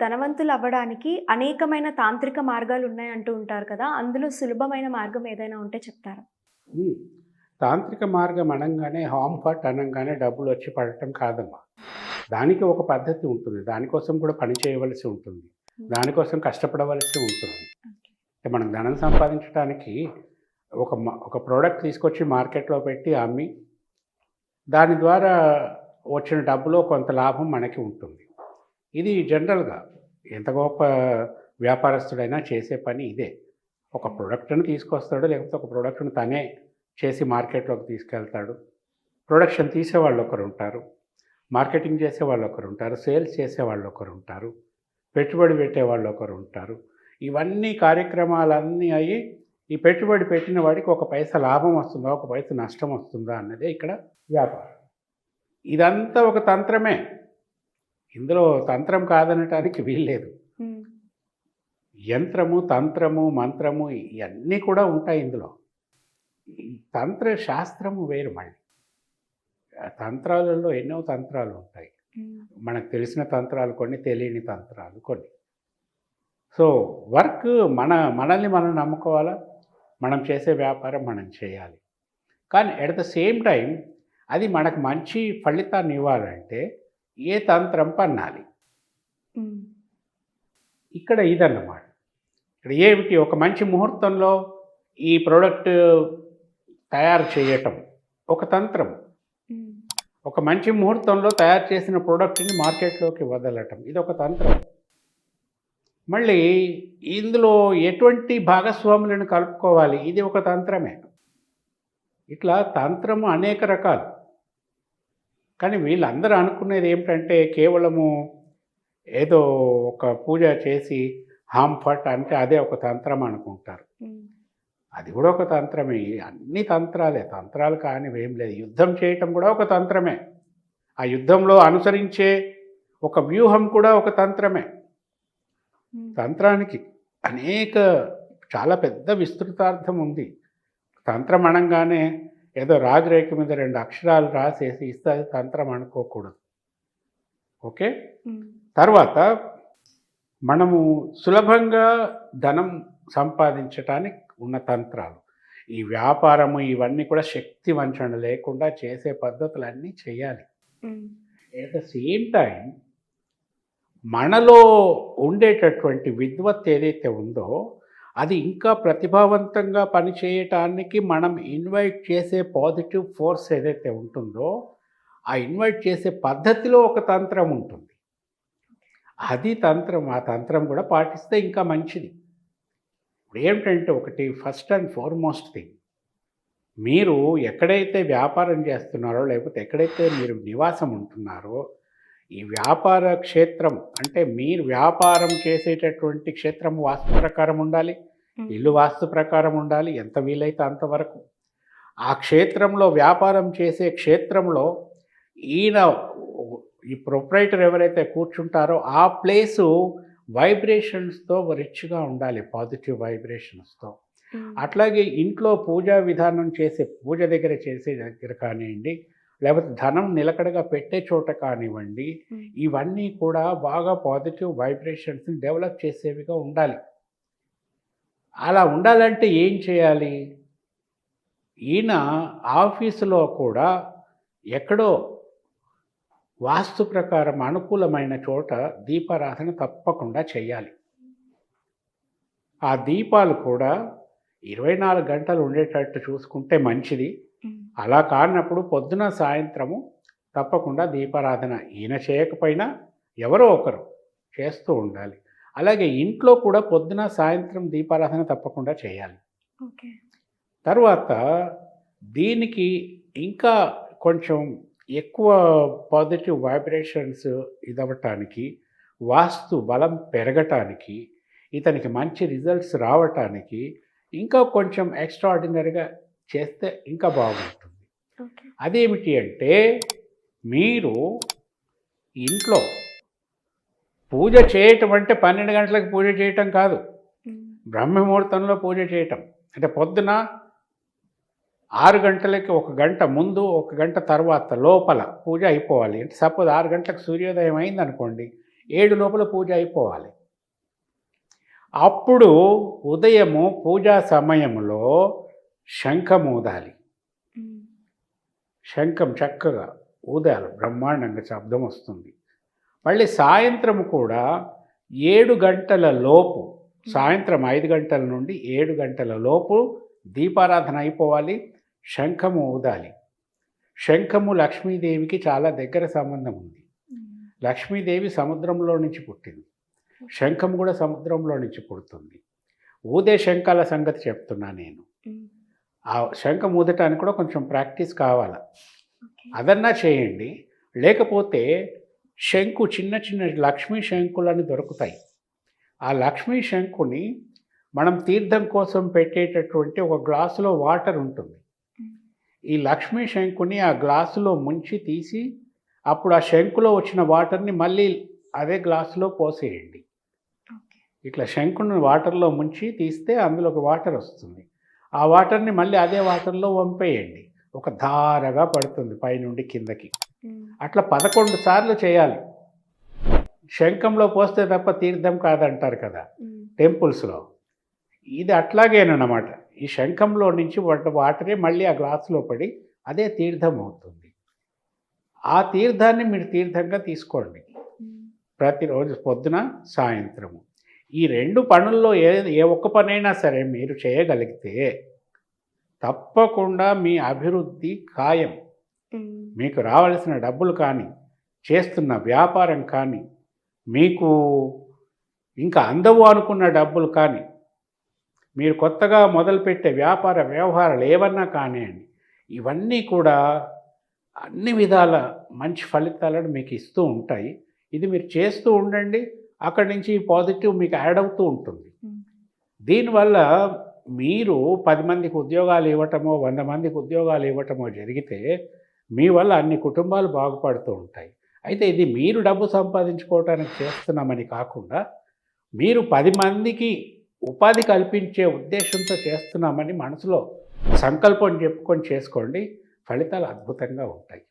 ధనవంతులు అవ్వడానికి అనేకమైన తాంత్రిక మార్గాలు ఉన్నాయంటూ ఉంటారు కదా! అందులో సులభమైన మార్గం ఏదైనా ఉంటే చెప్తారా? హ్మ్. తాంత్రిక మార్గం అనంగానే హామ్ ఫట్ అనంగానే డబ్బులొచ్చి పడటం కాదమ్మా. దానికి ఒక పద్ధతి ఉంటుంది. దానికోసం కూడా పని చేయవలసి ఉంటుంది. హ్మ్. దానికోసం కష్టపడవలసి ఉంటుంది. ఓకే. అంటే మనం ధనం సంపాదించడానికి ఒక ప్రోడక్ట్ తీసుకొచ్చి మార్కెట్‌లో పెట్టి అమ్మి, దాని ద్వారా వచ్చిన డబ్బులో కొంత లాభం మనకి ఉంటుంది. ఇది జనరల్‌గా ఎంత గొప్ప వ్యాపారస్తుడైనా చేసే పని ఇదే. ఒక హ్మ్. ప్రొడక్ట్‌ని తీసుకొస్తాడు. లేకపోతే ఒక ప్రొడక్ట్‌ని తనే చేసి మార్కెట్‌లోకి తీసుకెళ్తాడు. ప్రొడక్షన్ తీసేవాళ్ళొకరుంటారు. మార్కెటింగ్ చేసేవాళ్ళొకరుంటారు. సేల్స్ చేసేవాళ్ళొకరుంటారు. పెట్టుబడి పెట్టేవాళ్ళొకరుంటారు. ఇవన్నీ కార్యక్రమాలన్నీ అయ్యి, ఈ పెట్టుబడి పెట్టిన వాడికి ఒక పైసా లాభం వస్తుందా? ఒక పైసా నష్టం వస్తుందా? అన్నదే ఇక్కడ వ్యాపారం. ఇదంతా ఒక తంత్రమే. ఇందులో తంత్రం కాదనటానికి వీల్లేదు. హ్మ్. యంత్రము, తంత్రము, మంత్రము ఇయన్నీ కూడా ఉంటాయి ఇందులో. ఈ తంత్ర శాస్త్రము వేరు మళ్ళీ. తంత్రాలలో ఎన్నో తంత్రాలుంటాయి. హ్మ్. మనకు తెలిసిన తంత్రాలు కొన్ని, తెలియని తంత్రాలు కొన్ని. సో, వర్క్ మనల్ని మనం నమ్ముకోవాలా? మనం చేసే వ్యాపారం మనం చేయాలి. కానీ ఎట్ ద సేమ్ టైమ్ అది మనకు మంచి ఫలితాన్ని ఇవ్వాలంటే ఏ తంత్రం పన్నాలి. హ్మ్. ఇక్కడ ఇదన్నమాట. ఇక్కడ ఏమిటి ఒక మంచి ముహూర్తంలో ఈ ప్రొడక్ట్ తయారు చేయటం ఒక తంత్రం. హ్మ్. ఒక మంచి ముహూర్తంలో తయారు చేసిన ప్రొడక్ట్‌ని మార్కెట్‌లోకి వదలటం ఇదొక తంత్రం. మళ్ళీ ఇందులో ఎటువంటి భాగస్వాములను కలుపుకోవాలి ఇది ఒక తంత్రమే. ఇట్లా తంత్రము అనేక రకాలు. కానీ వీళ్ళందరూ అనుకునేది ఏమిటంటే కేవలము ఏదో ఒక పూజ చేసి హామ్ ఫట్ అంటే అదే ఒక తంత్రం అనుకుంటారు. హ్మ్. అది కూడా ఒక తంత్రమే. అన్ని తంత్రాలే. తంత్రాలు కానివేం లేదు. యుద్ధం చేయటం కూడా ఒక తంత్రమే. ఆ యుద్ధంలో అనుసరించే ఒక వ్యూహం కూడా ఒక తంత్రమే. హ్మ్. తంత్రానికి అనేక చాలా పెద్ద విస్తృతార్థం ఉంది. తంత్రం అనంగానే ఏదో రాజరేఖ మీద 2 అక్షరాలు రాసేసి ఇస్తే అది తంత్రం అనుకోకూడదు. ఓకే. హ్మ్. తర్వాత మనము సులభంగా ధనం సంపాదించటానికి ఉన్న తంత్రాలు. ఈ వ్యాపారము ఇవన్నీ కూడా శక్తి వంచన లేకుండా చేసే పద్ధతులన్నీ చేయాలి. హ్మ్. ఎట్ ద సేమ్ టైమ్ మనలో ఉండేటటువంటి విద్వత్ ఏదైతే ఉందో, అది ఇంకా ప్రతిభావంతంగా పనిచేయటానికి మనం ఇన్వైట్ చేసే పాజిటివ్ ఫోర్స్ ఏదైతే ఉంటుందో, ఆ ఇన్వైట్ చేసే పద్ధతిలో ఒక తంత్రం ఉంటుంది. అది తంత్రం. ఆ తంత్రం కూడా పాటిస్తే ఇంకా మంచిది. ఇప్పుడేమిటంటే ఒకటి ఫస్ట్ అండ్ ఫార్‌మోస్ట్ థింగ్ మీరు ఎక్కడైతే వ్యాపారం చేస్తున్నారో, లేకపోతే ఎక్కడైతే మీరు నివాసం ఉంటున్నారో, ఈ వ్యాపార క్షేత్రం అంటే మీరు వ్యాపారం చేసేటటువంటి క్షేత్రం వాస్తు ప్రకారం ఉండాలి. హ్మ్. ఇల్లు వాస్తు ప్రకారం ఉండాలి. ఎంత వీలైతే అంతవరకు. ఆ క్షేత్రంలో వ్యాపారం చేసే క్షేత్రంలో ఈయన ఈ ప్రొప్రైటర్ ఎవరైతే కూర్చుంటారో ఆ ప్లేసు వైబ్రేషన్స్‌తో రిచ్‌గా ఉండాలి. పాజిటివ్ వైబ్రేషన్స్‌తో. హ్మ్. అట్లాగే ఇంట్లో పూజా విధానం పూజ చేసే దగ్గర కానియండి, లేకపోతే ధనం నిలకడగా పెట్టే చోట కానివ్వండి, హ్మ్. ఇవన్నీ కూడా బాగా పాజిటివ్ వైబ్రేషన్స్‌ని డెవలప్ చేసేవిగా ఉండాలి. అలా ఉండాలంటే ఏం చేయాలి? ఈయన ఆఫీసులో కూడా ఎక్కడో వాస్తు ప్రకారం అనుకూలమైన చోట దీపారాధన తప్పకుండా చేయాలి. ఆ దీపాలు కూడా 24 గంటలు ఉండేటట్టు చూసుకుంటే మంచిది. హ్మ్. అలా కానప్పుడు పొద్దున, సాయంత్రము తప్పకుండా దీపారాధన ఈయన చేయకపోయినా ఎవరో ఒకరు చేస్తూ ఉండాలి. అలాగే ఇంట్లో కూడా పొద్దున, సాయంత్రం దీపారాధన తప్పకుండా చేయాలి. ఓకే. తరువాత దీనికి ఇంకా కొంచెం ఎక్కువ పాజిటివ్ వైబ్రేషన్స్ ఇదవ్వటానికి, వాస్తు బలం పెరగటానికి, ఇతనికి మంచి రిజల్ట్స్ రావటానికి ఇంకా కొంచెం ఎక్స్‌ట్రార్డినరీగా చేస్తే ఇంకా బాగుంటుంది. ఓకే. అదేమిటి అంటే మీరు ఇంట్లో పూజ చేయటం అంటే 12 గంటలకు పూజ చేయటం కాదు. హ్మ్. బ్రహ్మముహూర్తంలో పూజ చేయటం. అంటే పొద్దున 6 గంటలకి ఒక గంట ముందు, ఒక గంట తర్వాత లోపల పూజ అయిపోవాలి. అంటే సపోజ్ 6 గంటలకు సూర్యోదయం అయిందనుకోండి, 7 లోపల పూజ అయిపోవాలి. అప్పుడు ఉదయము పూజా సమయంలో శంఖం ఊదాలి. శంఖం చక్కగా ఊదాలి, బ్రహ్మాండంగా శబ్దం వస్తుంది. మళ్ళీ సాయంత్రం కూడా 7 గంటల లోపు, సాయంత్రం 5 గంటల నుండి 7 గంటల లోపు దీపారాధన అయిపోవాలి. శంఖము ఊదాలి. శంఖము లక్ష్మీదేవికి చాలా దగ్గర సంబంధం ఉంది. లక్ష్మీదేవి సముద్రంలో నుంచి పుట్టింది, శంఖం కూడా సముద్రంలో నుంచి పుడుతుంది. ఊదే శంఖాల సంగతి చెప్తున్నా నేను. ఆ శంఖం ఊదటానికి కూడా కొంచెం ప్రాక్టీస్ కావాలి. అదన్నా చేయండి. లేకపోతే శంకు, చిన్న చిన్న లక్ష్మీ శంకులని దొరుకుతాయి. ఆ లక్ష్మీ శంకుని మనం తీర్థం కోసం పెట్టేటటువంటి ఒక గ్లాసులో వాటర్ ఉంటుంది. ఈ లక్ష్మీ శంకుని ఆ గ్లాసులో ముంచి తీసి అప్పుడు ఆ శంకులో వచ్చిన వాటర్ని మళ్ళీ అదే గ్లాసులో పోసేయండి. ఇట్లా శంకుని వాటర్లో ముంచి తీస్తే అందులోకి వాటర్ వస్తుంది. ఆ వాటర్ని మళ్ళీ అదే వాటర్లో వంపేయండి. ఒక ధారగా పడుతుంది పైనుండి కిందకి. అట్లా 11 సార్లు చేయాలి. శంఖంలో పోస్తే తప్ప తీర్థం కాదంటారు కదా టెంపుల్స్లో. ఇది అట్లాగేనమాట. ఈ శంఖంలో నుంచి వాటరే మళ్ళీ ఆ గ్లాసులో పడి అదే తీర్థం అవుతుంది. ఆ తీర్థాన్ని మీరు తీర్థంగా తీసుకోండి ప్రతిరోజు పొద్దున సాయంత్రము. ఈ 2 పనుల్లో ఏ ఒక్క పనైనా సరే మీరు చేయగలిగితే తప్పకుండా మీ అభివృద్ధి ఖాయం. మీకు రావాల్సిన డబ్బులు కానీ, చేస్తున్న వ్యాపారం కానీ, మీకు ఇంకా అందవు అనుకున్న డబ్బులు కానీ, మీరు కొత్తగా మొదలుపెట్టే వ్యాపార వ్యవహారాలు ఏవన్నా కానివ్వండి, ఇవన్నీ కూడా అన్ని విధాల మంచి ఫలితాలను మీకు ఇస్తూ ఉంటాయి. ఇది మీరు చేస్తూ ఉండండి. అక్కడి నుంచి పాజిటివ్ మీకు యాడ్ అవుతూ ఉంటుంది. దీనివల్ల మీరు 10 మందికి ఉద్యోగాలు ఇవ్వటమో, 100 మందికి ఉద్యోగాలు ఇవ్వటమో జరిగితే మీ వల్ల అన్ని కుటుంబాలు బాగుపడుతూ ఉంటాయి. అయితే ఇది మీరు డబ్బు సంపాదించుకోవటానికి చేస్తున్నామని కాకుండా, మీరు 10 మందికి ఉపాధి కల్పించే ఉద్దేశంతో చేస్తున్నామని మనసులో సంకల్పం చెప్పుకొని చేసుకోండి. ఫలితాలు అద్భుతంగా ఉంటాయి.